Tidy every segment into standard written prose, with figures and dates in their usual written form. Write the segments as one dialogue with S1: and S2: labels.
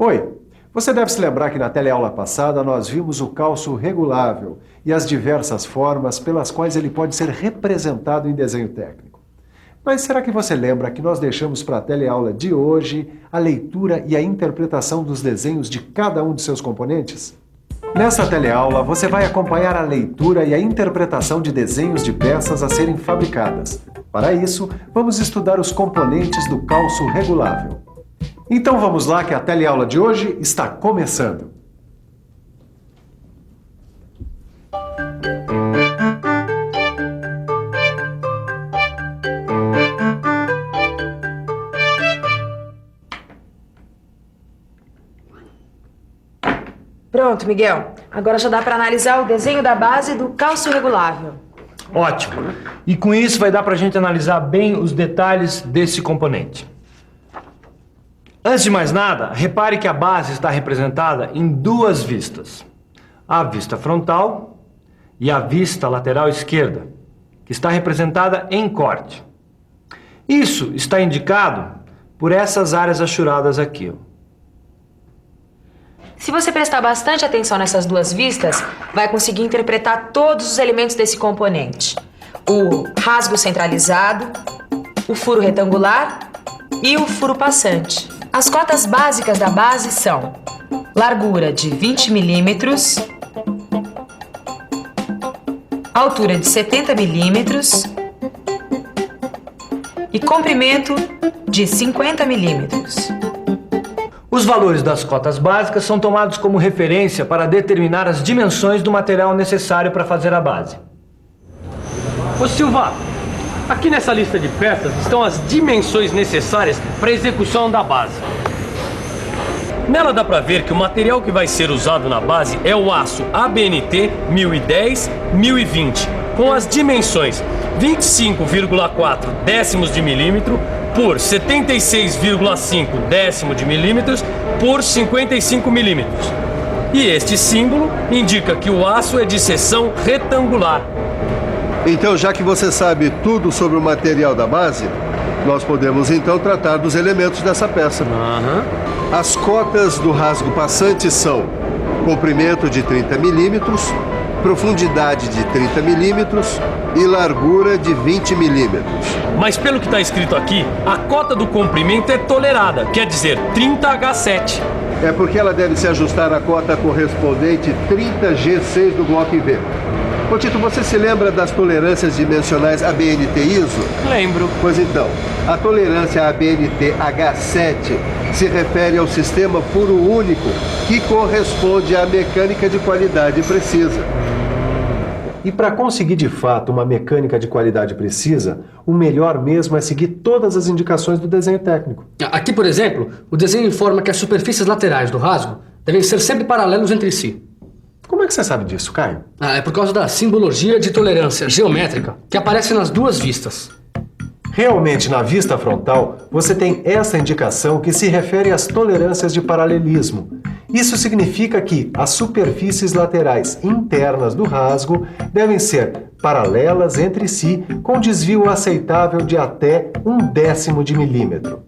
S1: Oi, você deve se lembrar que na teleaula passada nós vimos o cálcio regulável e as diversas formas pelas quais ele pode ser representado em desenho técnico. Mas será que você lembra que nós deixamos para a teleaula de hoje a leitura e a interpretação dos desenhos de cada um de seus componentes? Nessa teleaula você vai acompanhar a leitura e a interpretação de desenhos de peças a serem fabricadas. Para isso, vamos estudar os componentes do cálcio regulável. Então vamos lá que a teleaula de hoje está começando.
S2: Pronto, Miguel. Agora já dá para analisar o desenho da base do cálcio regulável.
S3: Ótimo. E com isso vai dar para a gente analisar bem os detalhes desse componente. Antes de mais nada, repare que a base está representada em duas vistas. A vista frontal e a vista lateral esquerda, que está representada em corte. Isso está indicado por essas áreas achuradas aqui.
S2: Se você prestar bastante atenção nessas duas vistas, vai conseguir interpretar todos os elementos desse componente. O rasgo centralizado, o furo retangular e o furo passante. As cotas básicas da base são largura de 20 milímetros, altura de 70 milímetros e comprimento de 50 milímetros.
S3: Os valores das cotas básicas são tomados como referência para determinar as dimensões do material necessário para fazer a base.
S4: Ô Silva, aqui nessa lista de peças estão as dimensões necessárias para a execução da base. Nela dá para ver que o material que vai ser usado na base é o aço ABNT 1010-1020, com as dimensões 25,4 décimos de milímetro por 76,5 décimo de milímetros por 55 milímetros. E este símbolo indica que o aço é de seção retangular.
S5: Então, já que você sabe tudo sobre o material da base, nós podemos então tratar dos elementos dessa peça. As cotas do rasgo passante são comprimento de 30 milímetros, profundidade de 30 milímetros e largura de 20 milímetros.
S4: Mas pelo que está escrito aqui, a cota do comprimento é tolerada, quer dizer 30H7.
S5: É porque ela deve se ajustar à cota correspondente 30G6 do bloco IV. Ô Tito, você se lembra das tolerâncias dimensionais ABNT-ISO?
S4: Lembro.
S5: Pois então, a tolerância ABNT-H7 se refere ao sistema puro único que corresponde à mecânica de qualidade precisa.
S1: E para conseguir de fato uma mecânica de qualidade precisa, o melhor mesmo é seguir todas as indicações do desenho técnico.
S6: Aqui, por exemplo, o desenho informa que as superfícies laterais do rasgo devem ser sempre paralelos entre si.
S1: Como é que você sabe disso, Caio?
S6: É por causa da simbologia de tolerância geométrica que aparece nas duas vistas.
S1: Realmente, na vista frontal, você tem essa indicação que se refere às tolerâncias de paralelismo. Isso significa que as superfícies laterais internas do rasgo devem ser paralelas entre si com desvio aceitável de até 1/10 de milímetro.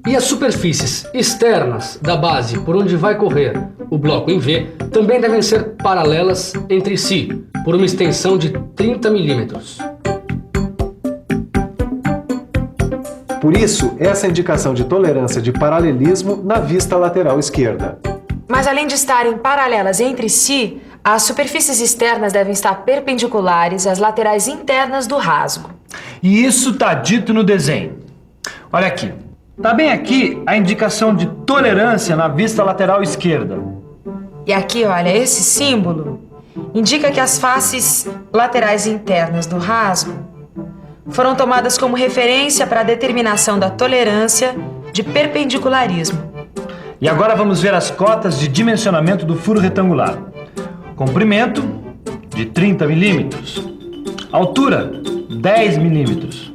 S6: E as superfícies externas da base por onde vai correr o bloco em V também devem ser paralelas entre si por uma extensão de 30 milímetros.
S1: Por isso, essa indicação de tolerância de paralelismo na vista lateral esquerda.
S2: Mas além de estarem paralelas entre si, as superfícies externas devem estar perpendiculares às laterais internas do rasgo.
S3: E isso está dito no desenho. Olha aqui. Está bem aqui a indicação de tolerância na vista lateral esquerda.
S2: E aqui, olha, esse símbolo indica que as faces laterais internas do rasgo foram tomadas como referência para a determinação da tolerância de perpendicularismo.
S3: E agora vamos ver as cotas de dimensionamento do furo retangular. Comprimento de 30 milímetros, altura 10 milímetros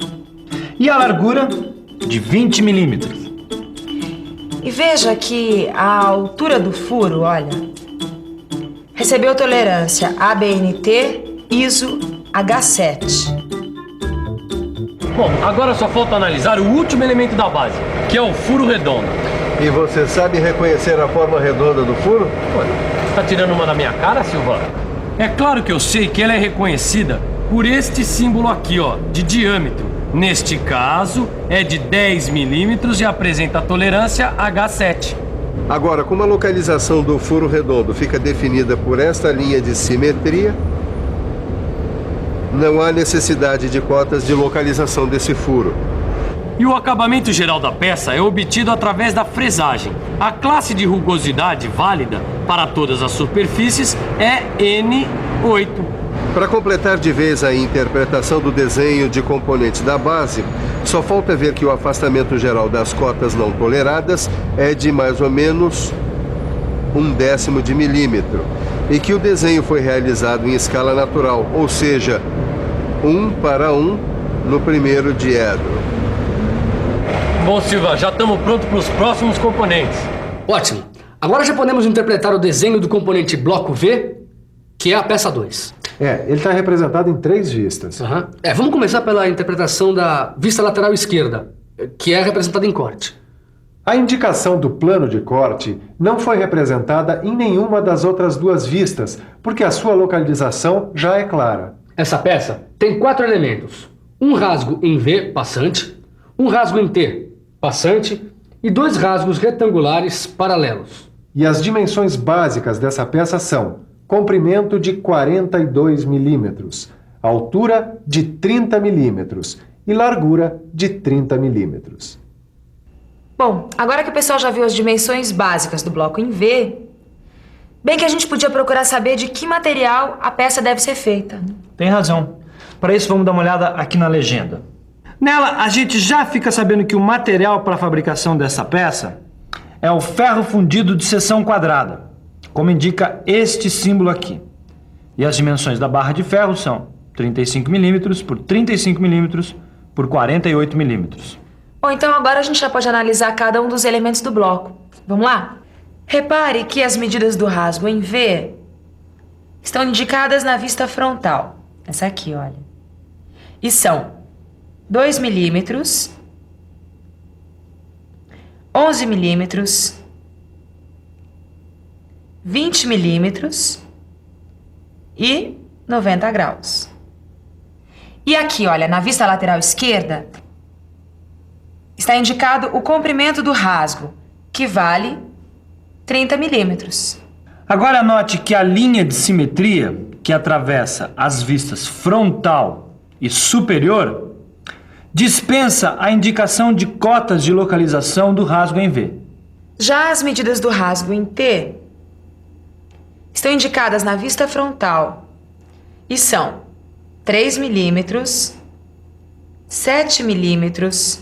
S3: e a largura de 20 milímetros.
S2: E veja que a altura do furo, olha, recebeu tolerância ABNT ISO H7.
S4: Bom, agora só falta analisar o último elemento da base, que é o furo redondo.
S5: E você sabe reconhecer a forma redonda do furo?
S4: Tá tirando uma da minha cara, Silvano? É claro que eu sei que ela é reconhecida por este símbolo aqui, ó, de diâmetro. Neste caso, é de 10 milímetros e apresenta a tolerância H7.
S5: Agora, como a localização do furo redondo fica definida por esta linha de simetria, não há necessidade de cotas de localização desse furo.
S4: E o acabamento geral da peça é obtido através da fresagem. A classe de rugosidade válida para todas as superfícies é N8.
S5: Para completar de vez a interpretação do desenho de componentes da base, só falta ver que o afastamento geral das cotas não toleradas é de mais ou menos 1/10 de milímetro e que o desenho foi realizado em escala natural, ou seja, 1:1 no primeiro diedro.
S4: Bom, Silva, já estamos prontos para os próximos componentes.
S6: Ótimo. Agora já podemos interpretar o desenho do componente bloco V, que é a peça 2.
S1: Ele está representado em 3 vistas.
S6: Vamos começar pela interpretação da vista lateral esquerda, que é representada em corte.
S1: A indicação do plano de corte não foi representada em nenhuma das outras 2 vistas, porque a sua localização já é clara.
S6: Essa peça tem 4 elementos. Um rasgo em V, passante, um rasgo em T, passante, e 2 rasgos retangulares paralelos.
S1: E as dimensões básicas dessa peça são comprimento de 42 milímetros, altura de 30 milímetros e largura de 30 milímetros.
S2: Bom, agora que o pessoal já viu as dimensões básicas do bloco em V, bem que a gente podia procurar saber de que material a peça deve ser feita.
S3: Tem razão. Para isso, vamos dar uma olhada aqui na legenda. Nela, a gente já fica sabendo que o material para a fabricação dessa peça é o ferro fundido de seção quadrada, como indica este símbolo aqui. E as dimensões da barra de ferro são 35 milímetros por 35 milímetros por 48 milímetros.
S2: Bom, então agora a gente já pode analisar cada um dos elementos do bloco. Vamos lá? Repare que as medidas do rasgo em V estão indicadas na vista frontal. Essa aqui, olha. E são 2 milímetros, 11 milímetros, 20 milímetros e 90 graus. E aqui, olha, na vista lateral esquerda, está indicado o comprimento do rasgo, que vale 30 milímetros.
S3: Agora note que a linha de simetria que atravessa as vistas frontal e superior dispensa a indicação de cotas de localização do rasgo em V.
S2: Já as medidas do rasgo em T estão indicadas na vista frontal e são 3 milímetros, 7 milímetros,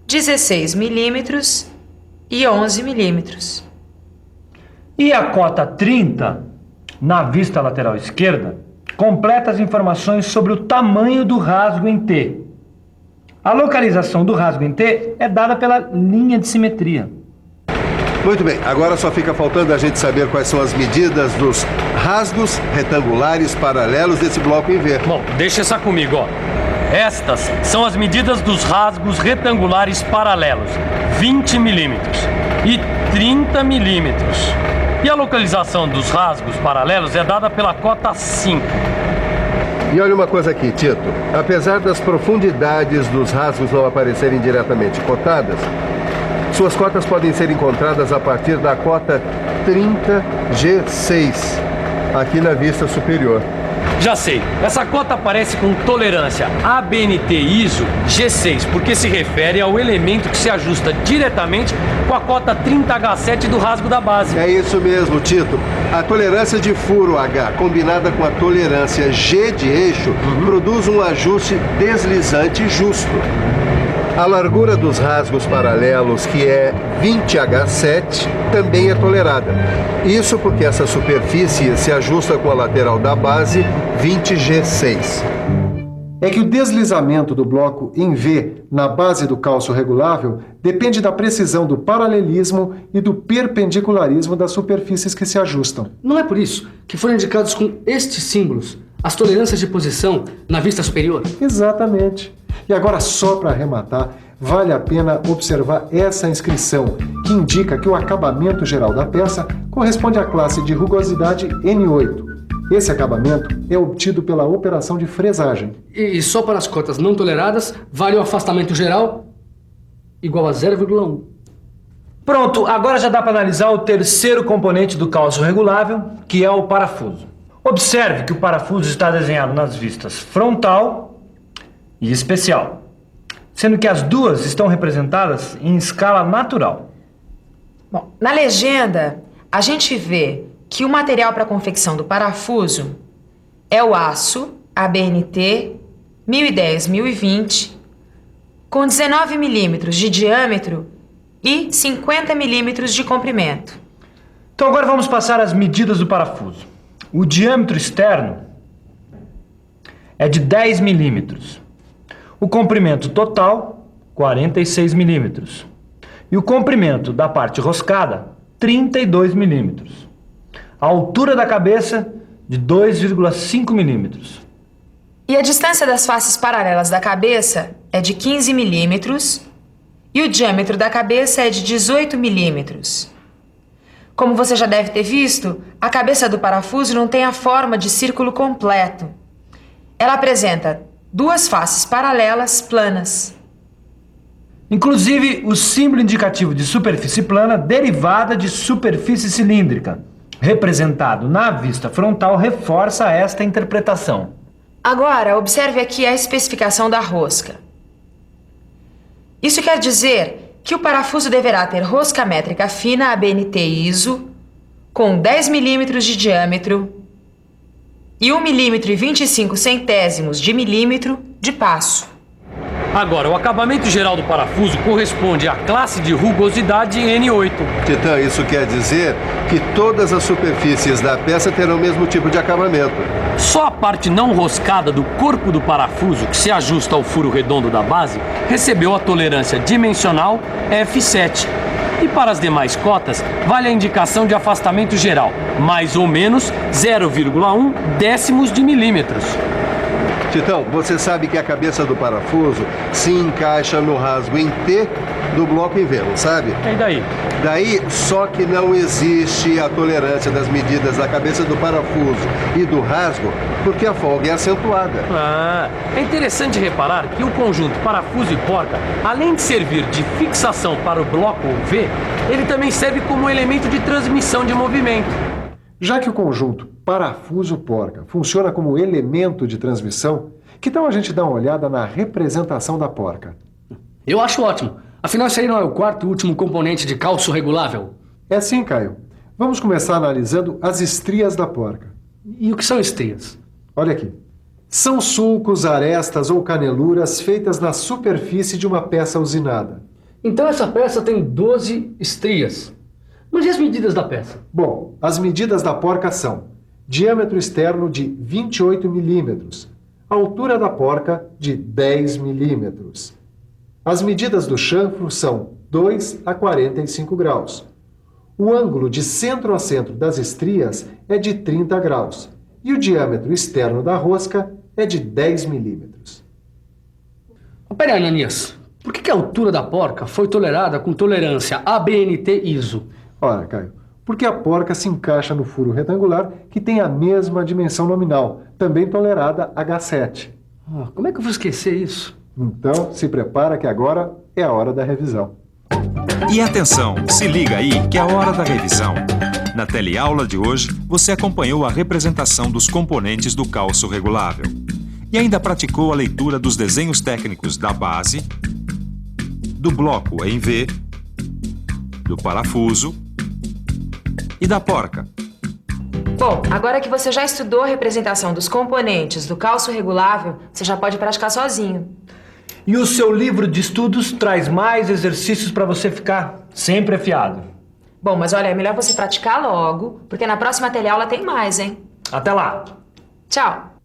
S2: 16 milímetros e 11 milímetros.
S3: E a cota 30, na vista lateral esquerda, completa as informações sobre o tamanho do rasgo em T. A localização do rasgo em T é dada pela linha de simetria.
S5: Muito bem, agora só fica faltando a gente saber quais são as medidas dos rasgos retangulares paralelos desse bloco em V.
S4: Bom, deixa essa comigo, ó. Estas são as medidas dos rasgos retangulares paralelos, 20 milímetros e 30 milímetros. E a localização dos rasgos paralelos é dada pela cota 5.
S5: E olha uma coisa aqui, Tito. Apesar das profundidades dos rasgos não aparecerem diretamente cotadas, suas cotas podem ser encontradas a partir da cota 30G6, aqui na vista superior.
S4: Já sei, essa cota aparece com tolerância ABNT ISO G6, porque se refere ao elemento que se ajusta diretamente com a cota 30H7 do rasgo da base.
S5: É isso mesmo, Tito. A tolerância de furo H combinada com a tolerância G de eixo produz um ajuste deslizante justo. A largura dos rasgos paralelos, que é 20H7, também é tolerada. Isso porque essa superfície se ajusta com a lateral da base 20G6.
S1: É que o deslizamento do bloco em V na base do calço regulável depende da precisão do paralelismo e do perpendicularismo das superfícies que se ajustam.
S6: Não é por isso que foram indicados com estes símbolos as tolerâncias de posição na vista superior?
S1: Exatamente. E agora, só para arrematar, vale a pena observar essa inscrição, que indica que o acabamento geral da peça corresponde à classe de rugosidade N8. Esse acabamento é obtido pela operação de fresagem.
S6: E só para as cotas não toleradas, vale o afastamento geral igual a 0,1.
S3: Pronto, agora já dá para analisar o terceiro componente do cálcio regulável, que é o parafuso. Observe que o parafuso está desenhado nas vistas frontal e especial, sendo que as duas estão representadas em escala natural.
S2: Bom, na legenda, a gente vê que o material para a confecção do parafuso é o aço ABNT 1010-1020 com 19 milímetros de diâmetro e 50 milímetros de comprimento.
S3: Então agora vamos passar as medidas do parafuso. O diâmetro externo é de 10 milímetros. O comprimento total, 46 milímetros. E o comprimento da parte roscada, 32 milímetros. A altura da cabeça, de 2,5 milímetros.
S2: E a distância das faces paralelas da cabeça é de 15 milímetros e o diâmetro da cabeça é de 18 milímetros. Como você já deve ter visto, a cabeça do parafuso não tem a forma de círculo completo. Ela apresenta duas faces paralelas planas.
S3: Inclusive, o símbolo indicativo de superfície plana derivada de superfície cilíndrica, representado na vista frontal, reforça esta interpretação.
S2: Agora, observe aqui a especificação da rosca. Isso quer dizer que o parafuso deverá ter rosca métrica fina ABNT ISO com 10 milímetros de diâmetro e 1,25 milímetro de passo.
S4: Agora, o acabamento geral do parafuso corresponde à classe de rugosidade N8.
S5: Titã, isso quer dizer que todas as superfícies da peça terão o mesmo tipo de acabamento.
S4: Só a parte não roscada do corpo do parafuso, que se ajusta ao furo redondo da base, recebeu a tolerância dimensional F7. E para as demais cotas, vale a indicação de afastamento geral, mais ou menos 0,1 décimos de milímetros.
S5: Titão, você sabe que a cabeça do parafuso se encaixa no rasgo em T do bloco em V, não sabe?
S4: E daí?
S5: Daí, só que não existe a tolerância das medidas da cabeça do parafuso e do rasgo, porque a folga é acentuada.
S4: É interessante reparar que o conjunto parafuso e porca, além de servir de fixação para o bloco V, ele também serve como elemento de transmissão de movimento.
S1: Já que o conjunto parafuso-porca funciona como elemento de transmissão, que tal a gente dar uma olhada na representação da porca?
S6: Eu acho ótimo. Afinal, esse aí não é o quarto e último componente de cálcio regulável?
S1: É sim, Caio. Vamos começar analisando as estrias da porca.
S6: E o que são estrias?
S1: Olha aqui. São sulcos, arestas ou caneluras feitas na superfície de uma peça usinada.
S6: Então essa peça tem 12 estrias. Mas e as medidas da peça?
S1: Bom, as medidas da porca são diâmetro externo de 28 milímetros, altura da porca de 10 milímetros. As medidas do chanfro são 2 a 45 graus. O ângulo de centro a centro das estrias é de 30 graus e o diâmetro externo da rosca é de 10 milímetros.
S6: Pera aí, Ananias. Por que a altura da porca foi tolerada com tolerância ABNT ISO?
S1: Ora, Caio, porque a porca se encaixa no furo retangular que tem a mesma dimensão nominal, também tolerada H7.
S6: Como é que eu vou esquecer isso?
S1: Então, se prepara que agora é a hora da revisão.
S7: E atenção, se liga aí que é a hora da revisão. Na teleaula de hoje, você acompanhou a representação dos componentes do cálcio regulável e ainda praticou a leitura dos desenhos técnicos da base, do bloco em V, do parafuso e da porca.
S2: Bom, agora que você já estudou a representação dos componentes do cálcio regulável, você já pode praticar sozinho.
S3: E o seu livro de estudos traz mais exercícios para você ficar sempre afiado.
S2: Bom, mas olha, é melhor você praticar logo, porque na próxima teleaula tem mais, hein?
S3: Até lá!
S2: Tchau!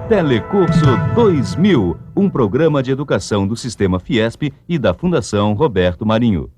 S8: Telecurso 2000, um programa de educação do Sistema Fiesp e da Fundação Roberto Marinho.